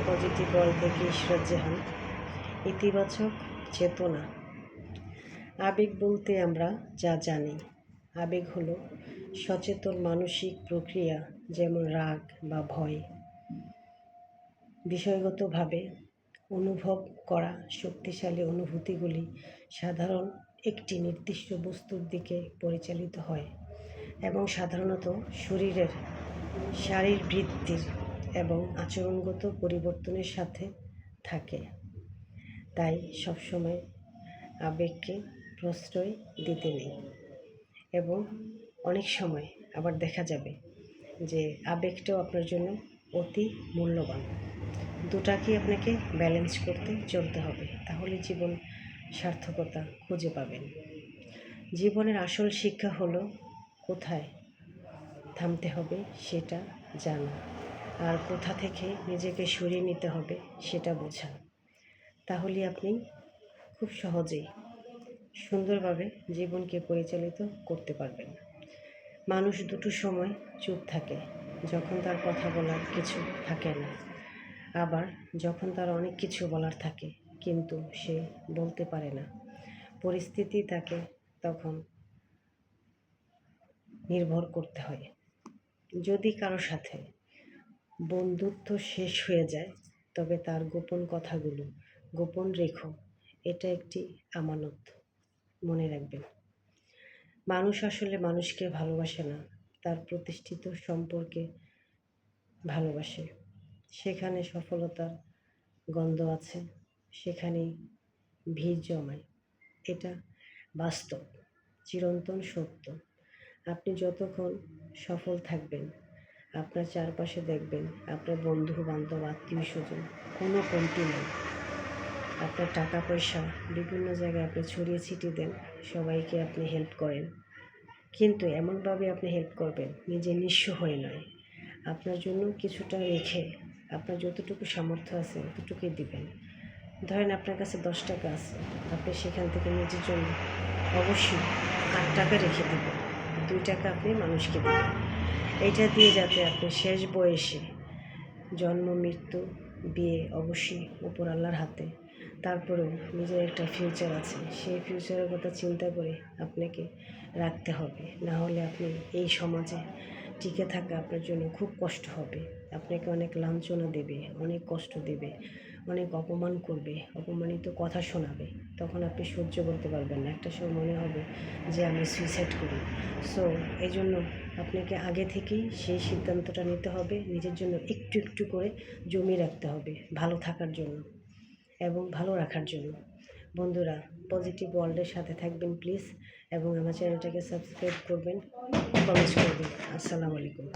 Positive world থেকে ঈশ্বর জাহান। ইতিবাচক চেতনা। আবেগ বলতে আমরা যা জানি, আবেগ হলো সচেতন মানসিক প্রক্রিয়া, যেমন রাগ বা ভয়। বিষয়গতভাবে অনুভব করা শক্তিশালী অনুভূতিগুলি সাধারণ একটি নির্দিষ্ট বস্তুর দিকে পরিচালিত হয় এবং সাধারণত শরীরের শারীরবৃত্তির এবং আচরণগত পরিবর্তনের সাথে থাকে। তাই সবসময় আবেগকে প্রশ্রয় দিতে নেই। এবং অনেক সময় আবার দেখা যাবে যে আবেগটাও আপনার জন্য অতি মূল্যবান। দুটাকে আপনাকে ব্যালেন্স করতে চলতে হবে, তাহলে জীবন সার্থকতা খুঁজে পাবেন। জীবনের আসল শিক্ষা হলো কোথায় থামতে হবে সেটা জানা, আর কোথা থেকে নিজেকে সরিয়ে নিতে হবে সেটা বোঝা। তাহলে আপনি খুব সহজেই সুন্দরভাবে জীবনকে পরিচালিত করতে পারবেন। মানুষ দুটো সময় চুপ থাকে, যখন তার কথা বলার কিছু থাকে না, আবার যখন তার অনেক কিছু বলার থাকে কিন্তু সে বলতে পারে না। পরিস্থিতি তাকে তখন নির্ভর করতে হয়। যদি কারো সাথে বন্ধুত্ব শেষ হয়ে যায়, তবে তার গোপন কথাগুলো গোপন রেখো। এটা একটি আমানত, মনে রাখবেন। মানুষ আসলে মানুষকে ভালোবাসে না, তার প্রতিষ্ঠিত সম্পর্কে ভালোবাসে। সেখানে সফলতার গন্ধ আছে, সেখানেই ভিড় জমায়। এটা বাস্তব, চিরন্তন সত্য। আপনি যতক্ষণ সফল থাকবেন, আপনার চারপাশে দেখবেন আপনার বন্ধু বান্ধব আত্মীয় স্বজন কোনো কমতি নেই। আপনার টাকা পয়সা বিভিন্ন জায়গায় আপনি ছড়িয়ে ছিটিয়ে দেন, সবাইকে আপনি হেল্প করেন, কিন্তু এমনভাবে আপনি হেল্প করবেন নিজে নিঃস্ব হয়ে নয়। আপনার জন্য কিছুটা রেখে আপনার যতটুকু সামর্থ্য আছে ততটুকুই দিবেন। ধরেন আপনার কাছে 10 টাকা আছে, আপনি সেখান থেকে নিজের জন্য অবশ্যই 8 টাকা রেখে দেবেন, 2 টাকা আপনি মানুষকে দেবেন। এটা দিয়ে যাতে আপনি শেষ বয়সে, জন্ম মৃত্যু বিয়ে অবশ্যই উপর আল্লাহর হাতে, তারপরেও নিজের একটা ফিউচার আছে, সেই ফিউচারের কথা চিন্তা করে আপনাকে রাখতে হবে। না হলে আপনি এই সমাজে টিকে থাকা আপনার জন্য খুব কষ্ট হবে। আপনাকে অনেক লাঞ্ছনা দেবে, অনেক কষ্ট দেবে, অনেক অপমান করবে, অপমানিত কথা শোনাবে। তখন আপনি সহ্য করতে পারবেন না, একটা সময় মনে হবে যে আমি সুইসাইড করি। সো এই জন্য আপনাকে আগে থেকেই সেই সিদ্ধান্তটা নিতে হবে, নিজের জন্য একটু একটু করে জমিয়ে রাখতে হবে ভালো থাকার জন্য এবং ভালো রাখার জন্য। বন্ধুরা, পজিটিভ ওয়ার্ল্ডের সাথে থাকবেন প্লিজ, এবং আমার চ্যানেলটাকে সাবস্ক্রাইব করবেন, কমেন্ট করবেন। আসসালামু আলাইকুম।